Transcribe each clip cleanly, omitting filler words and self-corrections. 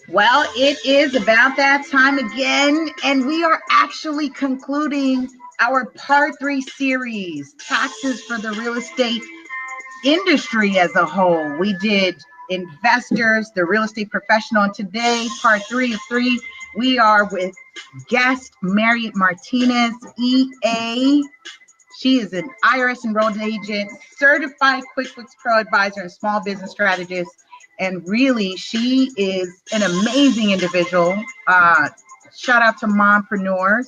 Well, it is about that time again, and we are actually concluding our part 3 series, taxes for the real estate industry as a whole. We did investors, the real estate professional, and today, part 3 of 3, we are with guest Mariette Martinez, EA. She is an IRS enrolled agent, certified QuickBooks Pro advisor, and small business strategist. And really, she is an amazing individual. Shout out to mompreneurs.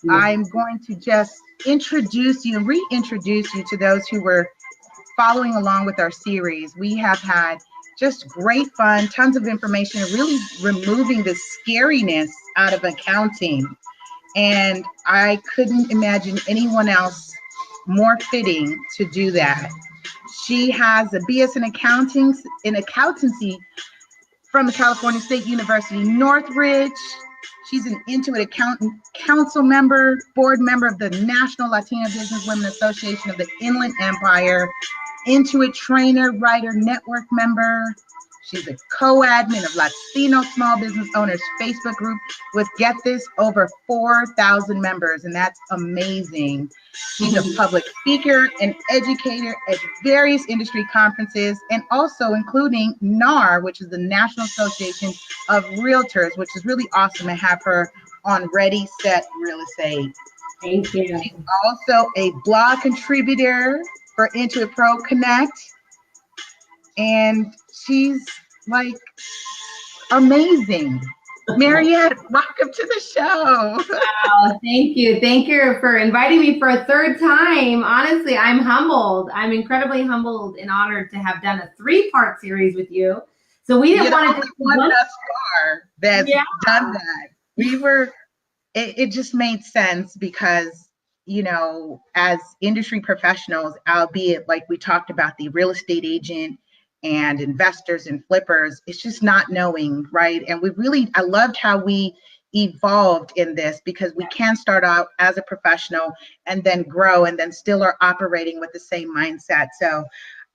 I'm going to just introduce you and reintroduce you to those who were following along with our series. We have had just great fun, tons of information, really removing the scariness out of accounting. And I couldn't imagine anyone else more fitting to do that. She has a BS in accountancy from the California State University, Northridge. She's an Intuit Accountant Council member, board member of the National Latino Business Women Association of the Inland Empire, Intuit trainer, writer, network member. She's a co-admin of Latino Small Business Owners Facebook group with, get this, over 4,000 members, and that's amazing. She's a public speaker and educator at various industry conferences, and also including NAR, which is the National Association of Realtors, which is really awesome to have her on Ready, Set, Real Estate. Thank you. She's also a blog contributor for Intuit Pro Connect, and she's like amazing. Mariette, welcome to the show. Wow, thank you. Thank you for inviting me for a third time. Honestly, I'm humbled. I'm incredibly humbled and honored to have done a 3-part series with you. So we didn't want to do one thus far that's done that. It just made sense because, you know, as industry professionals, albeit like we talked about the real estate agent and investors and flippers, it's just not knowing, right? And I loved how we evolved in this, because we can start out as a professional and then grow and then still are operating with the same mindset. So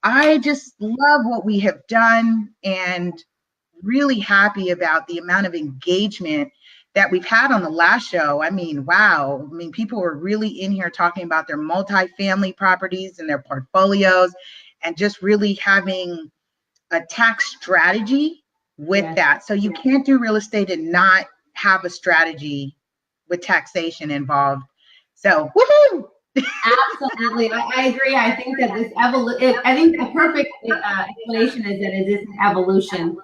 I just love what we have done and really happy about the amount of engagement that we've had on the last show. I mean, wow. I mean, people were really in here talking about their multifamily properties and their portfolios, and just really having a tax strategy with that. So you can't do real estate and not have a strategy with taxation involved. So, woohoo! Absolutely, I agree. I think that this I think the perfect explanation is that it is an evolution.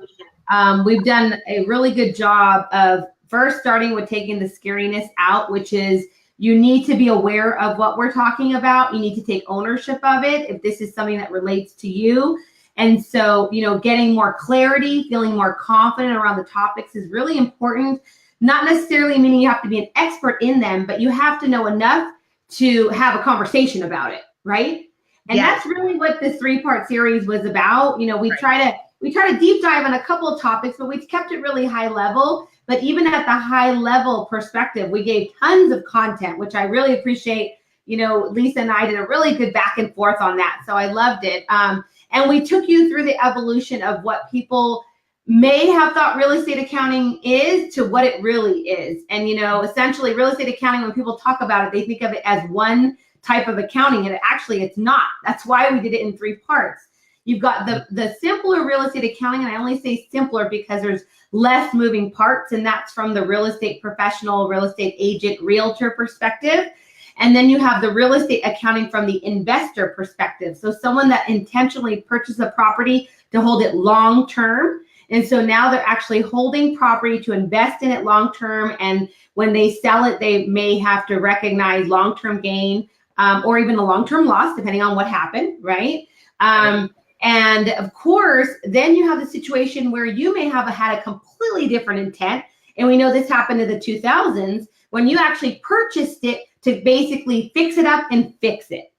We've done a really good job of first starting with taking the scariness out, which is you need to be aware of what we're talking about. You need to take ownership of it if this is something that relates to you. And so, you know, getting more clarity, feeling more confident around the topics is really important. Not necessarily meaning you have to be an expert in them, but you have to know enough to have a conversation about it, right? And that's really what this 3-part series was about. You know, we try to deep dive on a couple of topics, but we kept it really high level. But even at the high level perspective, we gave tons of content, which I really appreciate. You know, Lisa and I did a really good back and forth on that. So I loved it. And we took you through the evolution of what people may have thought real estate accounting is to what it really is. And, essentially real estate accounting, when people talk about it, they think of it as one type of accounting, and actually it's not. That's why we did it in 3 parts. You've got the simpler real estate accounting, and I only say simpler because there's less moving parts, and that's from the real estate professional, real estate agent, realtor perspective. And then you have the real estate accounting from the investor perspective. So someone that intentionally purchased a property to hold it long term. And so now they're actually holding property to invest in it long term. And when they sell it, they may have to recognize long-term gain or even a long-term loss, depending on what happened, right? And of course, then you have the situation where you may have had a completely different intent. And we know this happened in the 2000s when you actually purchased it to basically fix it up and fix it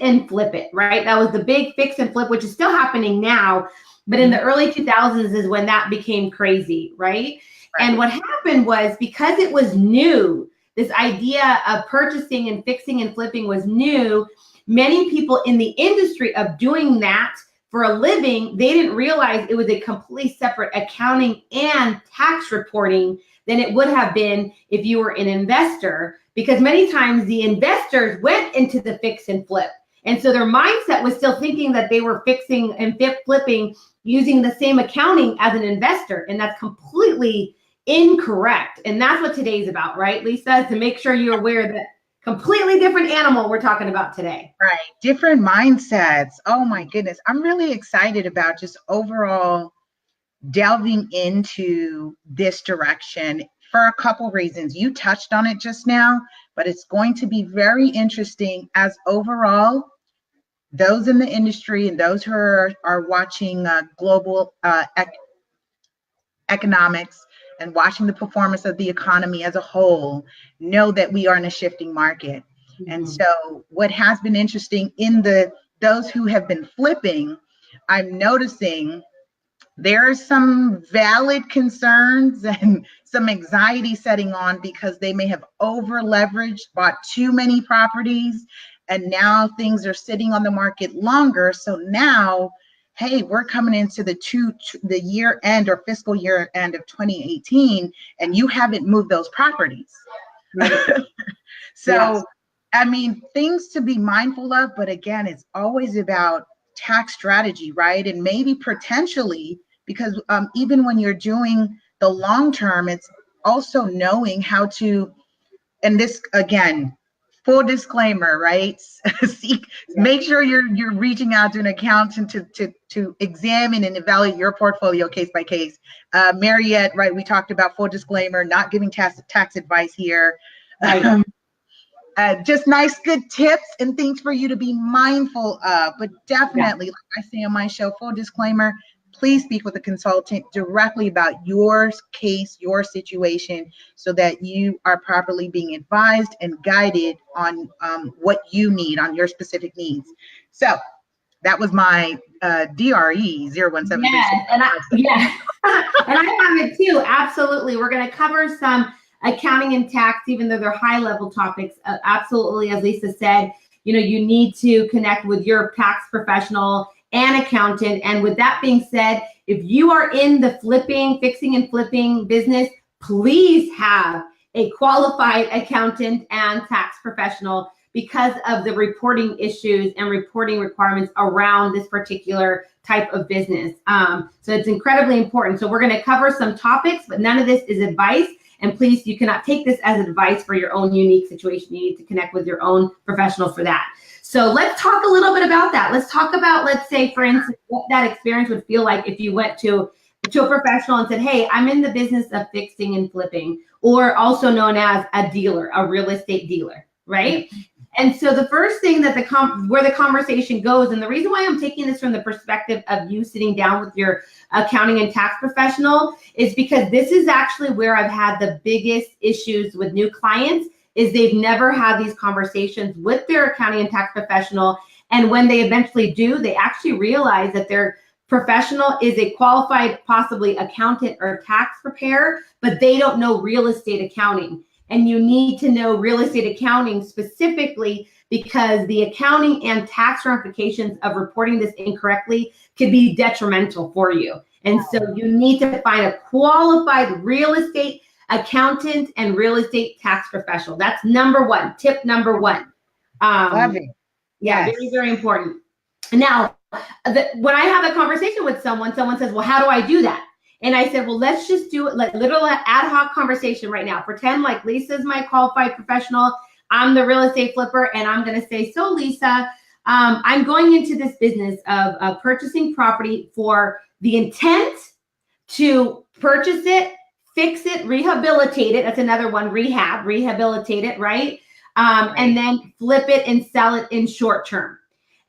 and flip it, right? That was the big fix and flip, which is still happening now. But in the early 2000s is when that became crazy, right? And what happened was, because it was new, this idea of purchasing and fixing and flipping was new, many people in the industry of doing that for a living, they didn't realize it was a completely separate accounting and tax reporting than it would have been if you were an investor, because many times the investors went into the fix and flip. And so their mindset was still thinking that they were fixing and flipping using the same accounting as an investor. And that's completely incorrect. And that's what today's about, right, Lisa? To make sure you're aware that completely different animal we're talking about today. Right. Different mindsets. Oh my goodness. I'm really excited about just overall delving into this direction for a couple reasons. You touched on it just now, but it's going to be very interesting as overall those in the industry and those who are watching global economics and watching the performance of the economy as a whole know that we are in a shifting market. Mm-hmm. And so what has been interesting in those who have been flipping, I'm noticing there are some valid concerns and some anxiety setting on because they may have over leveraged, bought too many properties, and now things are sitting on the market longer. So now, hey, we're coming into the year end or fiscal year end of 2018, and you haven't moved those properties. Right. So, yes. I mean, things to be mindful of, but again, it's always about tax strategy, right? And maybe potentially, because even when you're doing the long term, it's also knowing how to, and this again, full disclaimer, right? Make sure you're reaching out to an accountant to examine and evaluate your portfolio case by case. Mariette, right? We talked about full disclaimer, not giving tax advice here. Right. Just nice, good tips and things for you to be mindful of. But definitely, like I say on my show, full disclaimer, please speak with a consultant directly about your case, your situation, so that you are properly being advised and guided on what you need, on your specific needs. So that was my DRE 017. Yes, and I have it too. Absolutely. We're going to cover some accounting and tax, even though they're high level topics. Absolutely. As Lisa said, you need to connect with your tax professional and accountant. And with that being said, if you are in the fixing and flipping business, please have a qualified accountant and tax professional because of the reporting issues and reporting requirements around this particular type of business. So it's incredibly important. So we're going to cover some topics, but none of this is advice. And please, you cannot take this as advice for your own unique situation. You need to connect with your own professional for that. So let's talk a little bit about that. Let's talk about, let's say, for instance, what that experience would feel like if you went to a professional and said, hey, I'm in the business of fixing and flipping, or also known as a dealer, a real estate dealer, right? And so the first thing that where the conversation goes, and the reason why I'm taking this from the perspective of you sitting down with your accounting and tax professional is because this is actually where I've had the biggest issues with new clients, is they've never had these conversations with their accounting and tax professional. And when they eventually do, they actually realize that their professional is a qualified, possibly accountant or tax preparer, but they don't know real estate accounting. And you need to know real estate accounting specifically because the accounting and tax ramifications of reporting this incorrectly could be detrimental for you. And so you need to find a qualified real estate accountant and real estate tax professional. That's number one, tip number one. Love it. Yeah, Yes. very, very important. Now, when I have a conversation with someone says, well, how do I do that? And I said, well, let's just do it like literal ad hoc conversation right now. Pretend like Lisa's my qualified professional. I'm the real estate flipper. And I'm going to say, so Lisa, I'm going into this business of purchasing property for the intent to purchase it, fix it, rehabilitate it. That's another one, rehabilitate it, right? And then flip it and sell it in short term.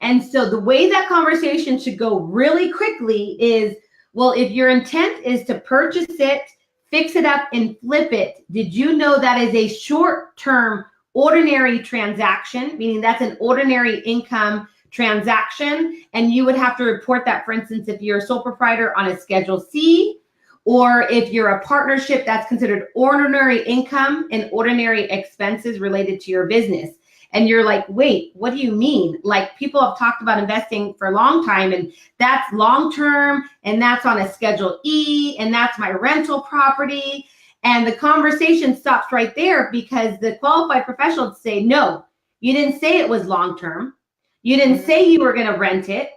And so the way that conversation should go really quickly is, well, if your intent is to purchase it, fix it up, and flip it, did you know that is a short-term ordinary transaction, meaning that's an ordinary income transaction, and you would have to report that, for instance, if you're a sole proprietor on a Schedule C, or if you're a partnership, that's considered ordinary income and ordinary expenses related to your business. And you're like, wait, what do you mean? Like, people have talked about investing for a long time, and that's long-term, and that's on a Schedule E, and that's my rental property. And the conversation stops right there because the qualified professional would say, no, you didn't say it was long-term. You didn't say you were going to rent it.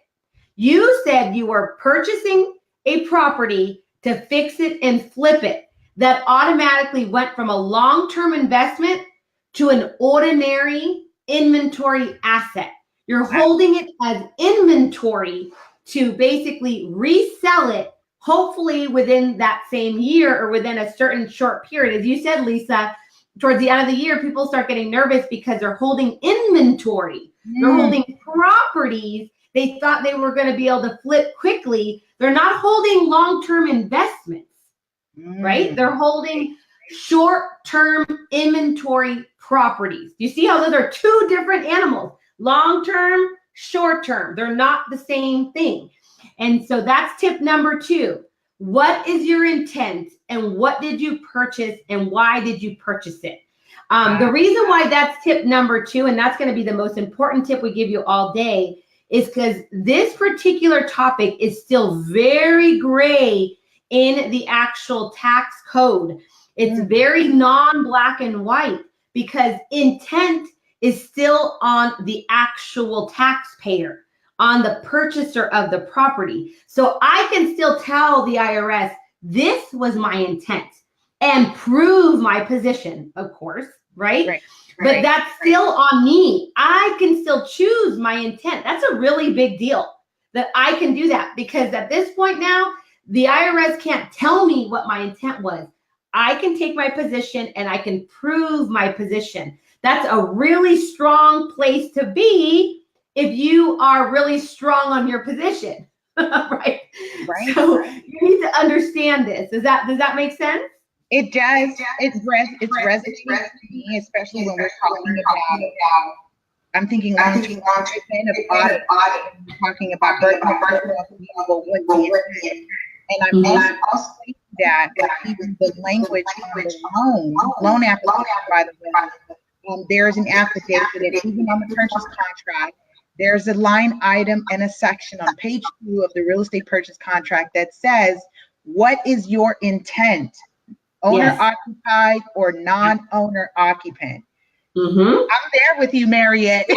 You said you were purchasing a property to fix it and flip it. That automatically went from a long-term investment to an ordinary inventory asset. You're holding it as inventory to basically resell it, hopefully within that same year or within a certain short period. As you said, Lisa, towards the end of the year, people start getting nervous because they're holding inventory. They're holding properties they thought they were going to be able to flip quickly. They're not holding long-term investments, right? They're holding short-term inventory properties. You see how those are two different animals, long-term, short-term. They're not the same thing. And so that's tip number 2. What is your intent and what did you purchase and why did you purchase it? The reason why that's tip number 2, and that's going to be the most important tip we give you all day, is because this particular topic is still very gray in the actual tax code. It's very non-black and white because intent is still on the actual taxpayer, on the purchaser of the property. So I can still tell the IRS, this was my intent and prove my position, of course, right? But that's still on me. I can still choose my intent. That's a really big deal that I can do that because at this point now, the IRS can't tell me what my intent was. I can take my position and I can prove my position. That's a really strong place to be if you are really strong on your position, right? So you need to understand this. Does that make sense? It does. It's resonating with me, especially when we're talking about. I'm thinking long-term of audit. We're talking about and I'm also thinking that even the language on the loan application, by the way, there's an affidavit, and even on the purchase contract, there's a line item and a section on page 2 of the real estate purchase contract that says, what is your intent? Owner occupied or non-owner occupant? I'm there with you, Mariette. Yeah.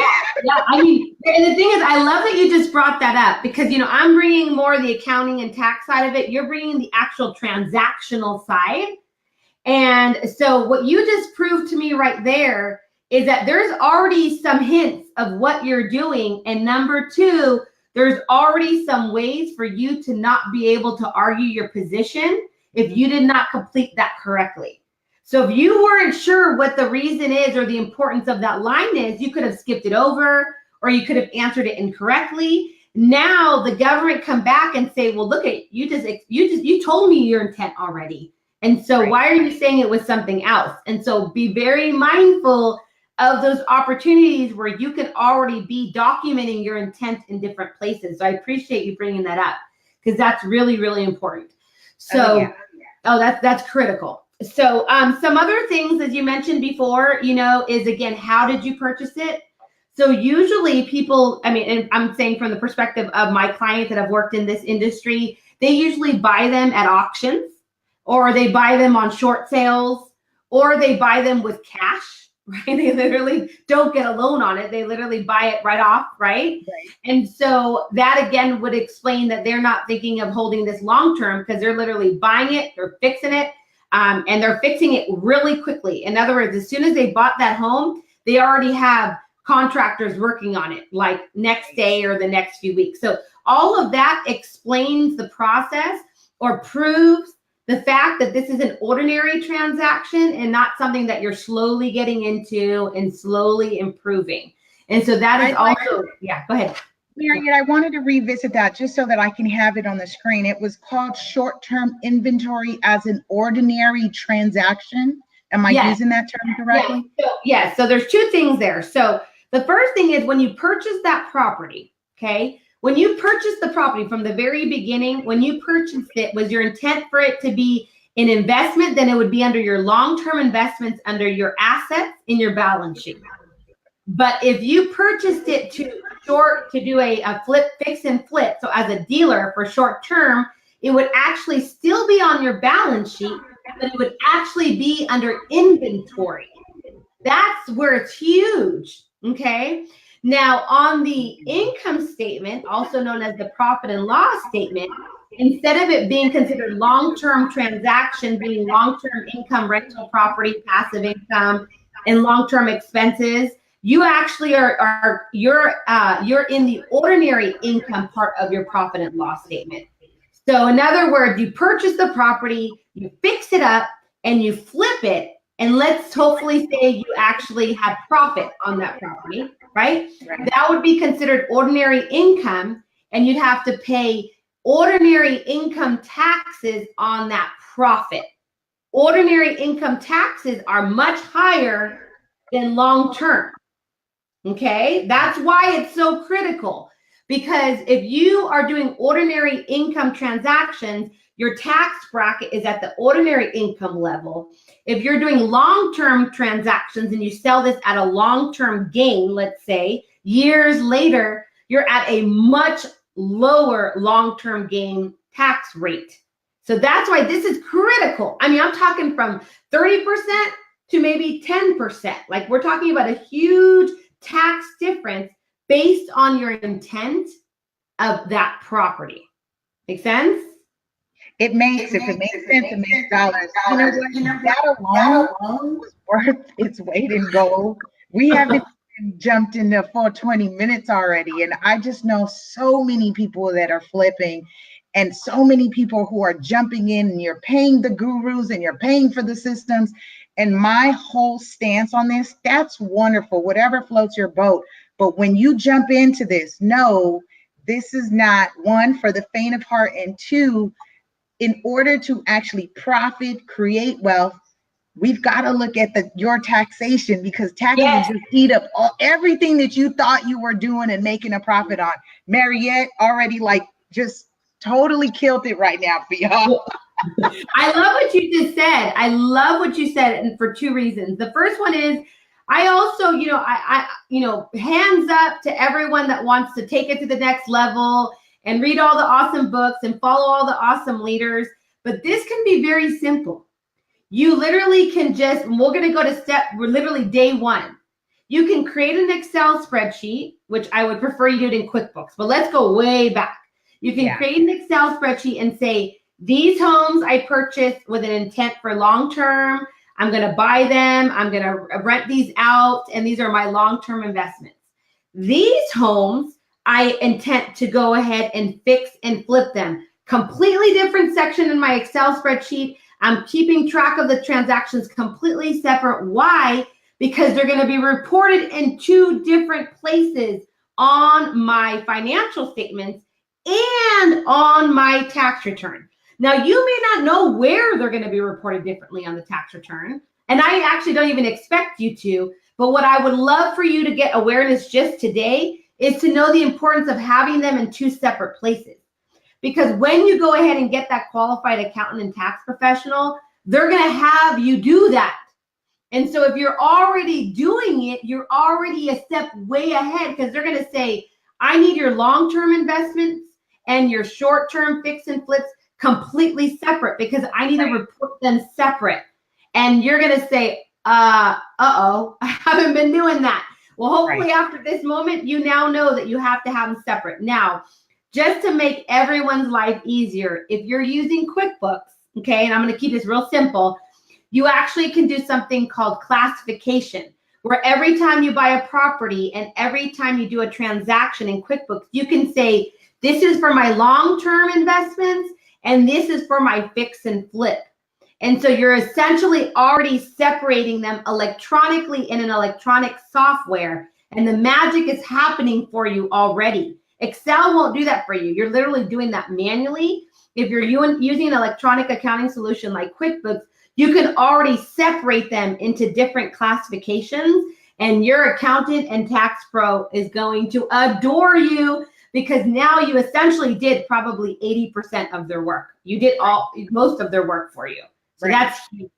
I mean, and the thing is, I love that you just brought that up because, I'm bringing more of the accounting and tax side of it. You're bringing the actual transactional side. And so what you just proved to me right there is that there's already some hints of what you're doing. And number 2, there's already some ways for you to not be able to argue your position if you did not complete that correctly. So if you weren't sure what the reason is or the importance of that line is, you could have skipped it over or you could have answered it incorrectly. Now the government come back and say, well, look at you told me your intent already. And so why are you saying it was something else? And so be very mindful of those opportunities where you can already be documenting your intent in different places. So I appreciate you bringing that up because that's really, really important. So, that's critical. So some other things, as you mentioned before, is again, how did you purchase it? So usually people, and I'm saying from the perspective of my clients that have worked in this industry, they usually buy them at auctions, or they buy them on short sales, or they buy them with cash, right? They literally don't get a loan on it. They literally buy it right off, right? And so that again would explain that they're not thinking of holding this long-term, because they're literally buying it, they're fixing it, and they're fixing it really quickly. In other words, as soon as they bought that home, they already have contractors working on it, like next day or the next few weeks. So all of that explains the process, or proves the fact that this is an ordinary transaction and not something that you're slowly getting into and slowly improving. And so that is also, yeah, go ahead. Mariette, I wanted to revisit that just so that I can have it on the screen. It was called short-term inventory as an ordinary transaction. Am I using that term correctly? Yes. So there's two things there. So the first thing is when you purchase that property, okay? When you purchase the property from the very beginning, when you purchased it, was your intent for it to be an investment? Then it would be under your long-term investments, under your assets in your balance sheet. But if you purchased it to do a flip, fix and flip, so as a dealer for short term, it would actually still be on your balance sheet, but it would actually be under inventory. That's where it's huge, okay? Now, on the income statement, also known as the profit and loss statement, instead of it being considered long-term transaction, being long-term income, rental property, passive income, and long-term expenses, you actually you're in the ordinary income part of your profit and loss statement. So in other words, you purchase the property, you fix it up, and you flip it, and let's hopefully say you actually have profit on that property, right? That would be considered ordinary income, and you'd have to pay ordinary income taxes on that profit. Ordinary income taxes are much higher than long-term, okay? That's why it's so critical, because if you are doing ordinary income transactions, your tax bracket is at the ordinary income level. If you're doing long-term transactions and you sell this at a long-term gain, let's say, years later, you're at a much lower long-term gain tax rate. So that's why this is critical. I mean, I'm talking from 30% to maybe 10%. Like, we're talking about a huge tax difference based on your intent of that property. Make sense? It makes, if it makes sense, it makes dollars. You know what? That alone was worth its weight in gold. We haven't even jumped into 420 minutes already. And I just know so many people that are flipping, and so many people who are jumping in, and you're paying the gurus and you're paying for the systems. And my whole stance on this, that's wonderful, whatever floats your boat. But when you jump into this, no, this is not, one, for the faint of heart, and two, in order to actually profit, create wealth, we've got to look at your taxation, because taxes just eat up everything that you thought you were doing and making a profit on. Mariette already just totally killed it right now for y'all. I love what you just said. I love what you said, and for two reasons. The first one is, I also, hands up to everyone that wants to take it to the next level and read all the awesome books and follow all the awesome leaders. But this can be very simple. You literally can we're going to go to we're literally day one. You can create an Excel spreadsheet, which I would prefer you do it in QuickBooks, but let's go way back. You can create an Excel spreadsheet and say, these homes I purchased with an intent for long-term. I'm going to buy them. I'm going to rent these out, and these are my long-term investments. These homes, I intend to go ahead and fix and flip them. Completely different section in my Excel spreadsheet. I'm keeping track of the transactions completely separate. Why? Because they're going to be reported in two different places on my financial statements and on my tax return. Now, you may not know where they're going to be reported differently on the tax return, and I actually don't even expect you to, but what I would love for you to get awareness just today is to know the importance of having them in two separate places. Because when you go ahead and get that qualified accountant and tax professional, they're going to have you do that. And so if you're already doing it, you're already a step way ahead, because they're going to say, I need your long-term investments and your short-term fix and flips completely separate, because I need to report them separate. And you're going to say, uh-oh, I haven't been doing that. Well, hopefully after this moment, you now know that you have to have them separate. Now, just to make everyone's life easier, if you're using QuickBooks, okay, and I'm going to keep this real simple, you actually can do something called classification, where every time you buy a property and every time you do a transaction in QuickBooks, you can say, this is for my long-term investments and this is for my fix and flip. And so you're essentially already separating them electronically in an electronic software, and the magic is happening for you already. Excel won't do that for you. You're literally doing that manually. If you're using an electronic accounting solution like QuickBooks, you can already separate them into different classifications, and your accountant and tax pro is going to adore you, because now you essentially did probably 80% of their work. You did most of their work for you. So that's huge.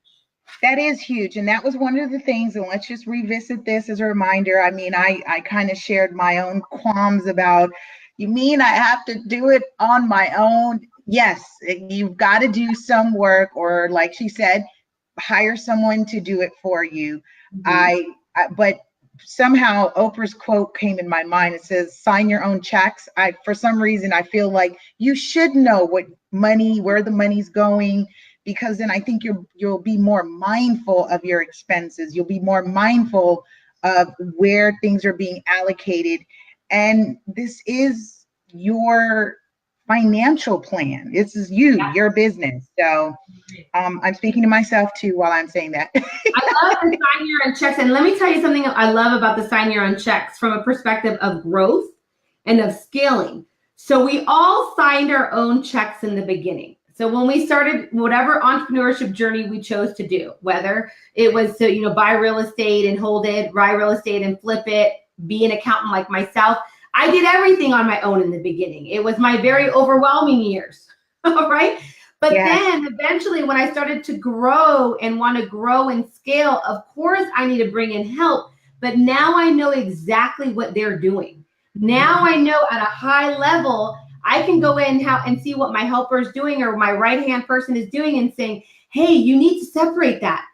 That is huge. And that was one of the things, and let's just revisit this as a reminder. I mean, I kind of shared my own qualms about, you mean I have to do it on my own? Yes, you've got to do some work, or like she said, hire someone to do it for you. But somehow Oprah's quote came in my mind. It says, sign your own checks. For some reason, I feel like you should know where the money's going, because then I think you'll be more mindful of your expenses. You'll be more mindful of where things are being allocated. And this is your financial plan. This is your business. So I'm speaking to myself too while I'm saying that. I love the sign your own checks. And let me tell you something I love about the sign your own checks from a perspective of growth and of scaling. So we all signed our own checks in the beginning. So when we started whatever entrepreneurship journey we chose to do, whether it was to, buy real estate and hold it, buy real estate and flip it, be an accountant like myself, I did everything on my own in the beginning. It was my very overwhelming years, right? But then eventually when I started to grow and want to grow and scale, of course I need to bring in help. But now I know exactly what they're doing. Now I know at a high level, I can go in and see what my helper is doing or my right-hand person is doing and saying, hey, you need to separate that.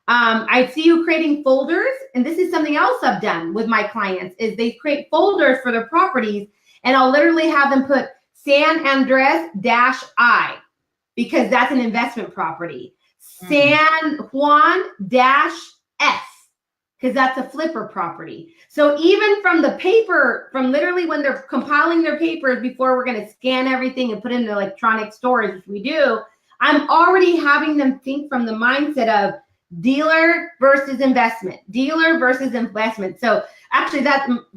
I see you creating folders, and this is something else I've done with my clients, is they create folders for their properties, and I'll literally have them put San Andres-I, because that's an investment property. San Juan-S, because that's a flipper property. So even from the paper, from literally when they're compiling their papers before we're going to scan everything and put it in electronic storage, which we do, I'm already having them think from the mindset of dealer versus investment, dealer versus investment. So actually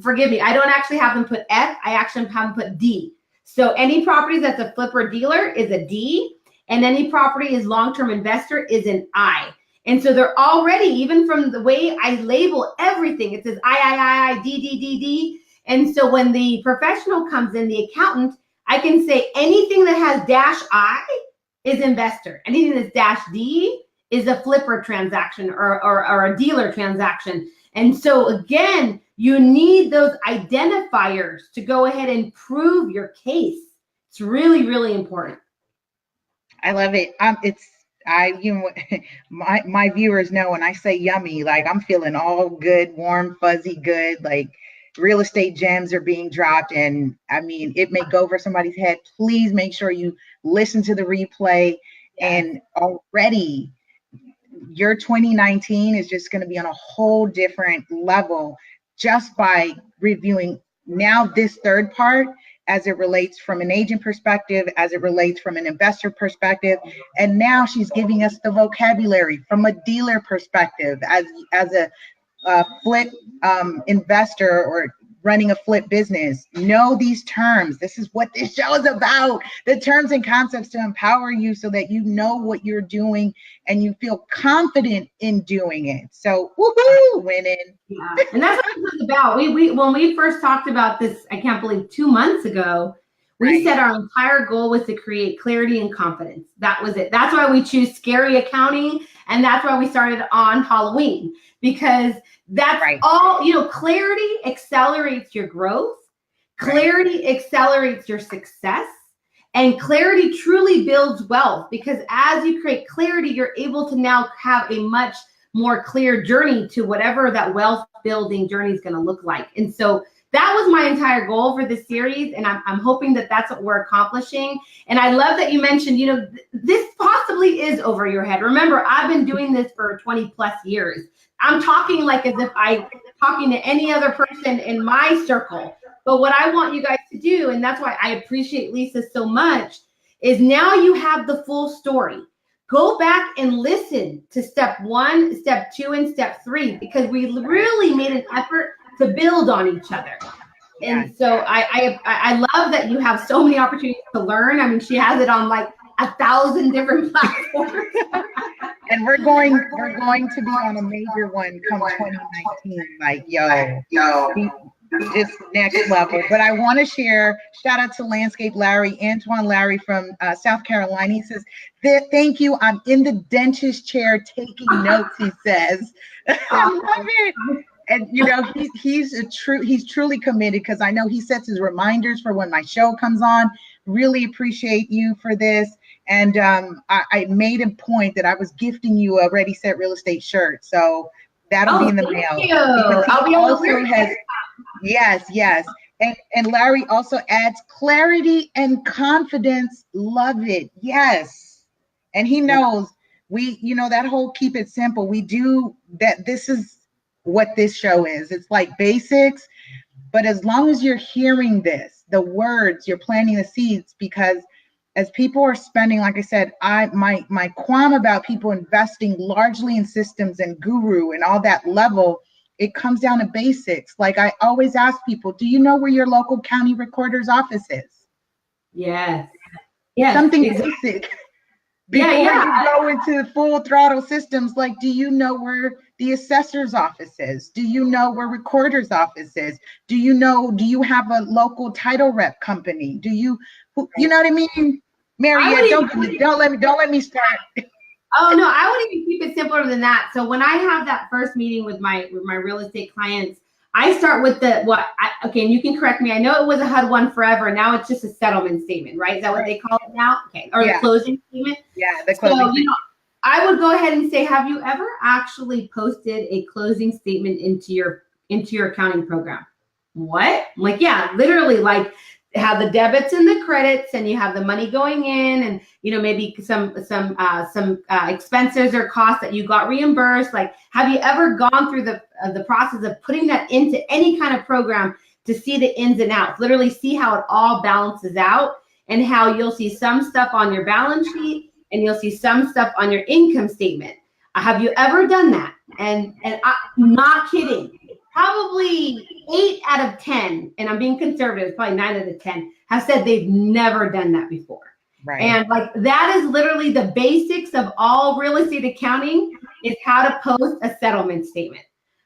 forgive me, I don't actually have them put F, I actually have them put D. So any property that's a flipper dealer is a D, and any property is long-term investor is an I. And so they're already, even from the way I label everything, it says I, D, D, D, D. And so when the professional comes in, the accountant, I can say anything that has -I is investor. Anything that's -D is a flipper transaction or a dealer transaction. And so again, you need those identifiers to go ahead and prove your case. It's really, really important. I love it. My viewers know when I say yummy, like I'm feeling all good, warm, fuzzy, good, like real estate gems are being dropped. And I mean, it may go over somebody's head. Please make sure you listen to the replay. And already your 2019 is just going to be on a whole different level just by reviewing now this third part, as it relates from an agent perspective, as it relates from an investor perspective. And now she's giving us the vocabulary from a dealer perspective, as a flip investor or running a flip business. Know these terms. This is what this show is about. The terms and concepts to empower you so that you know what you're doing and you feel confident in doing it. So woohoo, winning. Yeah. And that's what it's about. We when we first talked about this, I can't believe 2 months ago, we said our entire goal was to create clarity and confidence. That was it. That's why we choose scary accounting. And that's why we started on Halloween, because that's all, clarity accelerates your growth. Clarity accelerates your success. And clarity truly builds wealth, because as you create clarity, you're able to now have a much more clear journey to whatever that wealth building journey is going to look like. And so that was my entire goal for this series. And I'm hoping that that's what we're accomplishing. And I love that you mentioned, this possibly is over your head. Remember, I've been doing this for 20 plus years. I'm talking like as if I'm talking to any other person in my circle. But what I want you guys to do, and that's why I appreciate Lisa so much, is now you have the full story. Go back and listen to step 1, step 2, and step 3, because we really made an effort to build on each other. And so I love that you have so many opportunities to learn. I mean, she has it on like 1,000 different platforms. And we're going to be on a major one come 2019. Like, just next level. But I want to share, shout out to Landscape Larry, Antoine Larry from South Carolina. He says, thank you. I'm in the dentist chair taking notes, he says. I love it. And he's truly committed, because I know he sets his reminders for when my show comes on. Really appreciate you for this. And I made a point that I was gifting you a Ready Set Real Estate shirt. So that'll be in the mail. I'll be able to wear it. Yes. And Larry also adds clarity and confidence. Love it. Yes. And he knows that whole keep it simple. We do that. This is what this show is. It's like basics, but as long as you're hearing this, the words, you're planting the seeds, because as people are spending, like I said, my qualm about people investing largely in systems and guru and all that level, it comes down to basics. Like I always ask people, do you know where your local county recorder's office is? Yes. Something basic. Before you go into full throttle systems, like, do you know where the assessor's office is? Do you know where recorder's office is? Do you have a local title rep company? You know what I mean? Mariette, don't let me start. Oh no, I would even keep it simpler than that. So when I have that first meeting with my real estate clients, I start with and you can correct me. I know it was a HUD one forever. Now it's just a settlement statement, right? Is that what they call it now? Okay. Or the closing statement? Yeah, the closing statement. I would go ahead and say, have you ever actually posted a closing statement into your accounting program? What? I'm like, yeah, literally, like have the debits and the credits, and you have the money going in, and maybe some expenses or costs that you got reimbursed. Like, have you ever gone through the process of putting that into any kind of program to see the ins and outs, literally see how it all balances out, and how you'll see some stuff on your balance sheet and you'll see some stuff on your income statement? Have you ever done that? And I'm not kidding. Probably 8 out of 10, and I'm being conservative, probably 9 out of 10, have said they've never done that before. Right. And like that is literally the basics of all real estate accounting, is how to post a settlement statement,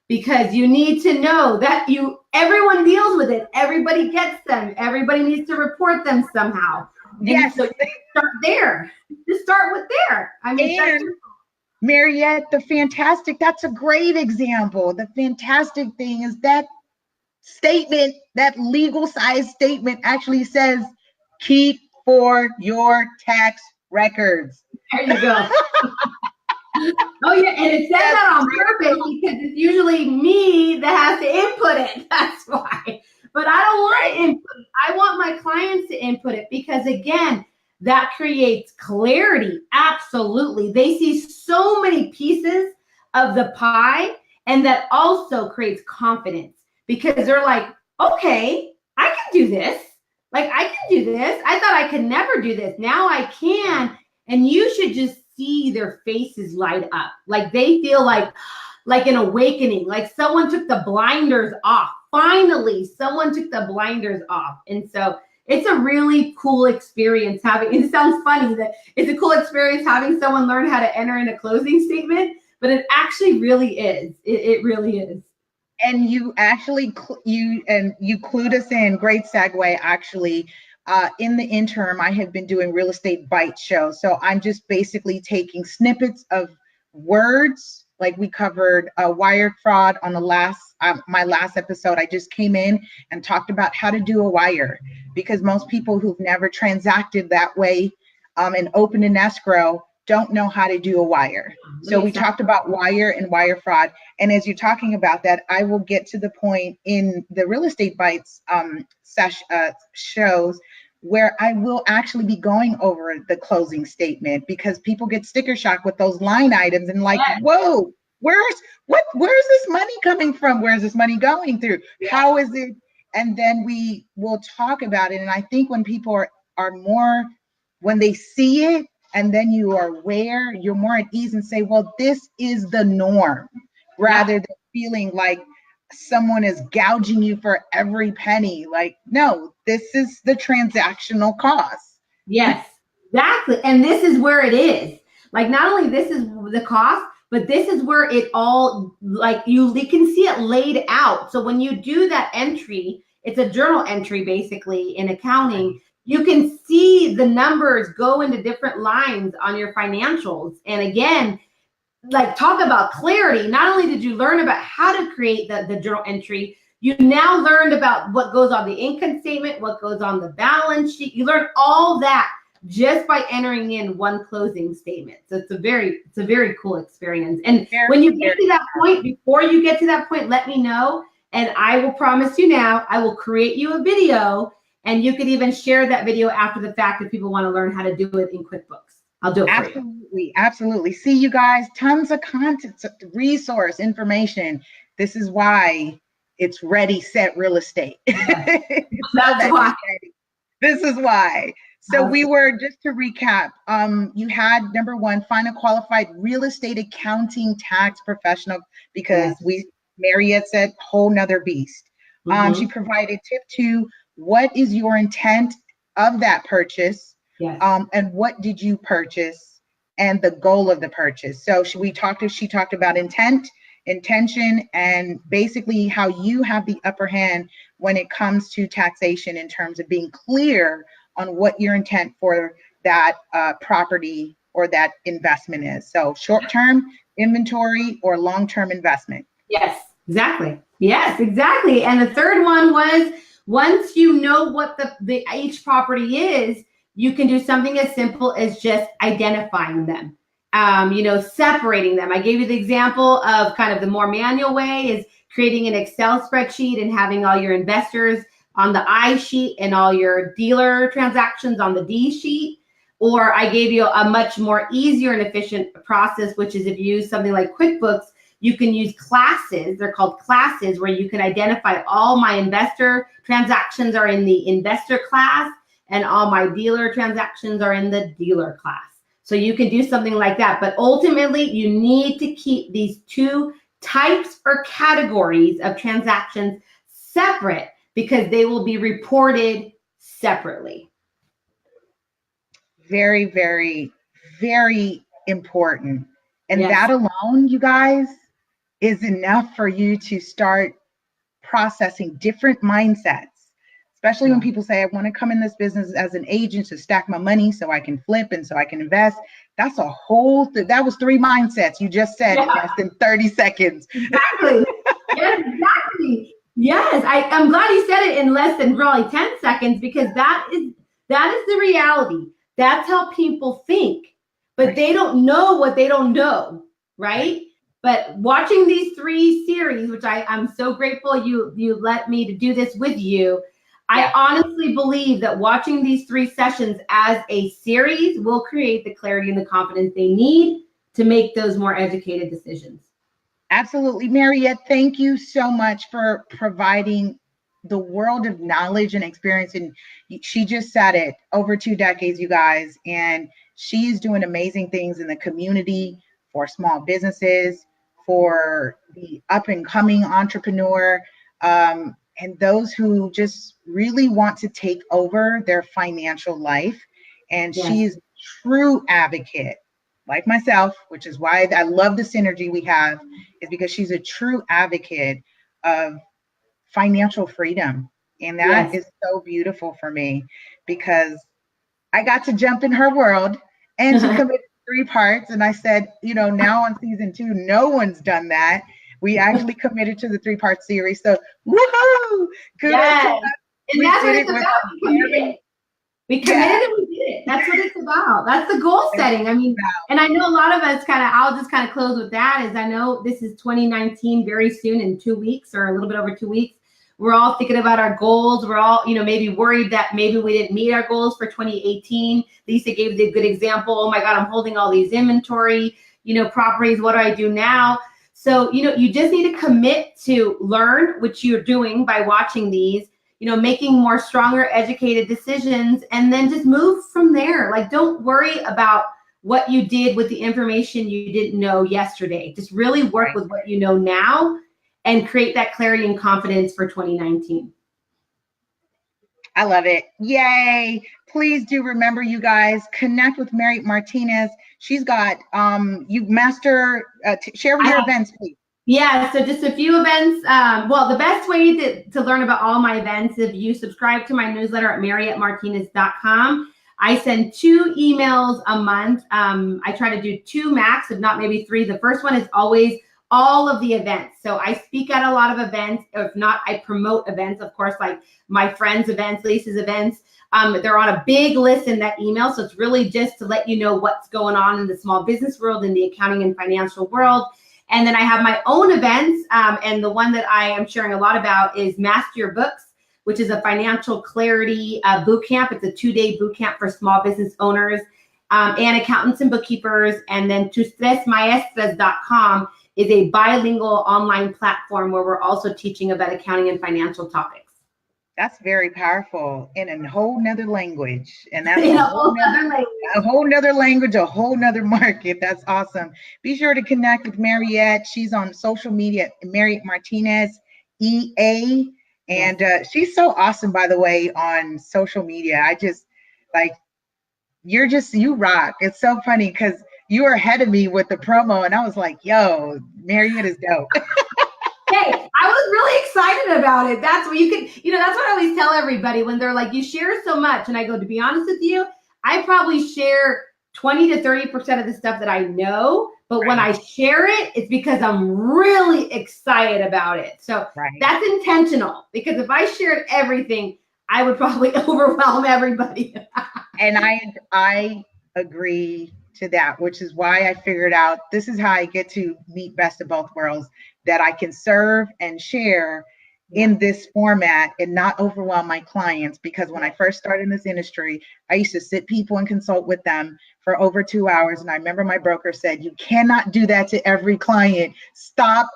because you need to know that everyone deals with it. Everybody gets them. Everybody needs to report them somehow. Yes. So start there. Just start with there. I mean, Mariette, that's a great example. The fantastic thing is that statement, that legal size statement actually says, keep for your tax records. There you go. Oh yeah, and it says that on purpose, because it's usually me that has to input it. That's why. But I don't want to input it. I want my clients to input it, because again, that creates clarity. Absolutely. They see so many pieces of the pie, and that also creates confidence, because they're like, okay, I can do this. Like, I can do this. I thought I could never do this. Now I can. And you should just see their faces light up. Like they feel like an awakening, like someone took the blinders off. Finally, someone took the blinders off. And so it's a really cool experience it sounds funny that it's a cool experience having someone learn how to enter in a closing statement, but it actually really is. It really is. And you actually, you clued us in. Great segue, actually. In the interim, I have been doing Real Estate Bite shows. So I'm just basically taking snippets of words, Like we covered wire fraud on the last my last episode. I just came in and talked about how to do a wire, because most people who've never transacted that way and opened an escrow don't know how to do a wire. So we talked about wire and wire fraud. And as you're talking about that, I will get to the point in the Real Estate Bites shows where I will actually be going over the closing statement, because people get sticker shock with those line items and like, whoa, where's this money coming from? Where's this money going through? How is it? And then we will talk about it. And I think when people are more, when they see it, and then you are aware, you're more at ease and say, well, this is the norm, rather than feeling like someone is gouging you for every penny. Like, no, this is the transactional cost. Yes, exactly. And this is where it is. Like, not only this is the cost, but this is where it all, like, you can see it laid out. So when you do that entry, it's a journal entry basically in accounting. You can see the numbers go into different lines on your financials. And again, like, talk about clarity. Not only did you learn about how to create the journal entry, you now learned about what goes on the income statement, what goes on the balance sheet. You learned all that just by entering in one closing statement. So it's a very cool experience. And when you get to that point, before you get to that point, let me know. And I will promise you now, I will create you a video, and you could even share that video after the fact if people want to learn how to do it in QuickBooks. I'll do it for you. Absolutely. See, you guys, tons of content, resource, information. This is why it's Ready, Set, Real Estate. That's why. This is why. So we were, just to recap, you had number one, find a qualified real estate accounting tax professional, because Mariette said whole nother beast. She provided tip two, what is your intent of that purchase? And what did you purchase, and the goal of the purchase. So she talked about intent, intention, and basically how you have the upper hand when it comes to taxation, in terms of being clear on what your intent for that property or that investment is. So short-term inventory or long-term investment. Yes, exactly. Yes, exactly. And the third one was, once you know what the each property is, you can do something as simple as just identifying them, separating them. I gave you the example of kind of the more manual way is creating an Excel spreadsheet and having all your investors on the I sheet and all your dealer transactions on the D sheet. Or I gave you a much more easier and efficient process, which is if you use something like QuickBooks, you can use classes. They're called classes, where you can identify all my investor transactions are in the investor class, and all my dealer transactions are in the dealer class. So you can do something like that. But ultimately, you need to keep these two types or categories of transactions separate, because they will be reported separately. Very, very, very important. And that alone, you guys, is enough for you to start processing different mindsets. Especially when people say, I want to come in this business as an agent to stack my money so I can flip and so I can invest. That's a whole, that was 3 mindsets you just said in less than 30 seconds. Exactly. Yes, exactly. Yes, I'm glad you said it in less than probably 10 seconds, because that is the reality. That's how people think, but they don't know what they don't know, right? But watching these 3 series, which I'm so grateful you let me to do this with you, I honestly believe that watching these 3 sessions as a series will create the clarity and the confidence they need to make those more educated decisions. Absolutely. Mariette, thank you so much for providing the world of knowledge and experience. And she just said it, over 2 decades, you guys, and she's doing amazing things in the community for small businesses, for the up and coming entrepreneur, and those who just really want to take over their financial life. And she's a true advocate, like myself, which is why I love the synergy we have, is because she's a true advocate of financial freedom. And that is so beautiful for me, because I got to jump in her world and to 3 parts. And I said, you know, now on season 2, no one's done that. We actually committed to the 3-part series. So woohoo! Kudos to Yes. us. And We that's what did it's it with about. We committed. We committed and we did it. That's what it's about. That's the goal setting. I mean, and I know a lot of us I'll just close with that, is I know this is 2019 very soon, in 2 weeks or a little bit over 2 weeks. We're all thinking about our goals. We're all, you know, maybe worried that maybe we didn't meet our goals for 2018. Lisa gave the good example. Oh my God, I'm holding all these inventory, you know, properties. What do I do now? So, you know, you just need to commit to learn, which you're doing by watching these, you know, making more stronger, educated decisions, and then just move from there. Like, don't worry about what you did with the information you didn't know yesterday. Just really work with what you know now and create that clarity and confidence for 2019. I love it. Yay. Please do remember, you guys, connect with Mariette Martinez. She's got, you master, share your events, please. Yeah, so just a few events. Well, the best way to learn about all my events, if you subscribe to my newsletter at mariettemartinez.com. I send 2 emails a month. I try to do 2 max, if not maybe 3. The first one is always all of the events. So I speak at a lot of events. If not, I promote events, of course, like my friends' events, Lisa's events. They're on a big list in that email. So it's really just to let you know what's going on in the small business world, in the accounting and financial world. And then I have my own events, and the one that I am sharing a lot about is Master Your Books, which is a financial clarity boot camp. It's a 2-day boot camp for small business owners and accountants and bookkeepers. And then TuTresMaestras.com is a bilingual online platform where we're also teaching about accounting and financial topics. That's very powerful, in a whole nother language. And that's In a whole nother language, a whole nother market. That's awesome. Be sure to connect with Mariette. She's on social media, Mariette Martinez, EA. And she's so awesome, by the way, on social media. I just, like, you rock. It's so funny because you were ahead of me with the promo, and I was like, yo, Mariette is dope. Hey, I was really excited about it. That's what you can, you know, that's what I always tell everybody when they're like, you share so much. And I go, to be honest with you, I probably share 20 to 30% of the stuff that I know. But when I share it, it's because I'm really excited about it. So that's intentional, because if I shared everything, I would probably overwhelm everybody. And I agree to that, which is why I figured out this is how I get to meet best of both worlds, that I can serve and share in this format and not overwhelm my clients. Because when I first started in this industry, I used to sit people and consult with them for over 2 hours. And I remember my broker said, you cannot do that to every client. Stop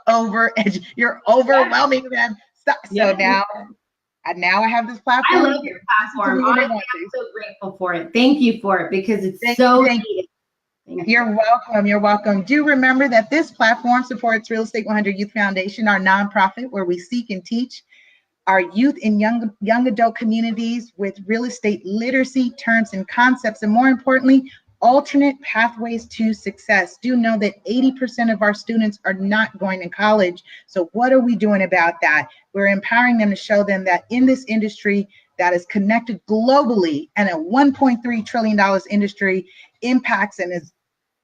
you're overwhelming them. Stop. So now I have this platform. I love your platform. Honestly, I'm so grateful for it. Thank you for it, because it's thank you. You're welcome. You're welcome. Do remember that this platform supports Real Estate 100 Youth Foundation, our nonprofit, where we seek and teach our youth and young adult communities with real estate literacy, terms and concepts, and more importantly, alternate pathways to success. Do know that 80% of our students are not going to college. So what are we doing about that? We're empowering them to show them that in this industry that is connected globally, and a $1.3 trillion industry, impacts and is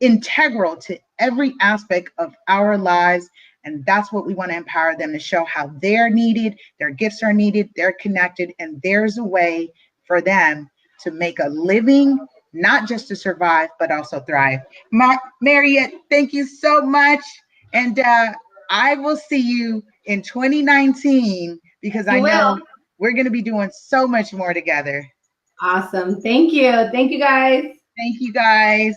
integral to every aspect of our lives. And that's what we want to empower them to show, how they're needed, their gifts are needed, they're connected, and there's a way for them to make a living, not just to survive, but also thrive. Mariette, thank you so much. And I will see you in 2019, because I know we're going to be doing so much more together. Awesome. Thank you. Thank you, guys. Thank you, guys.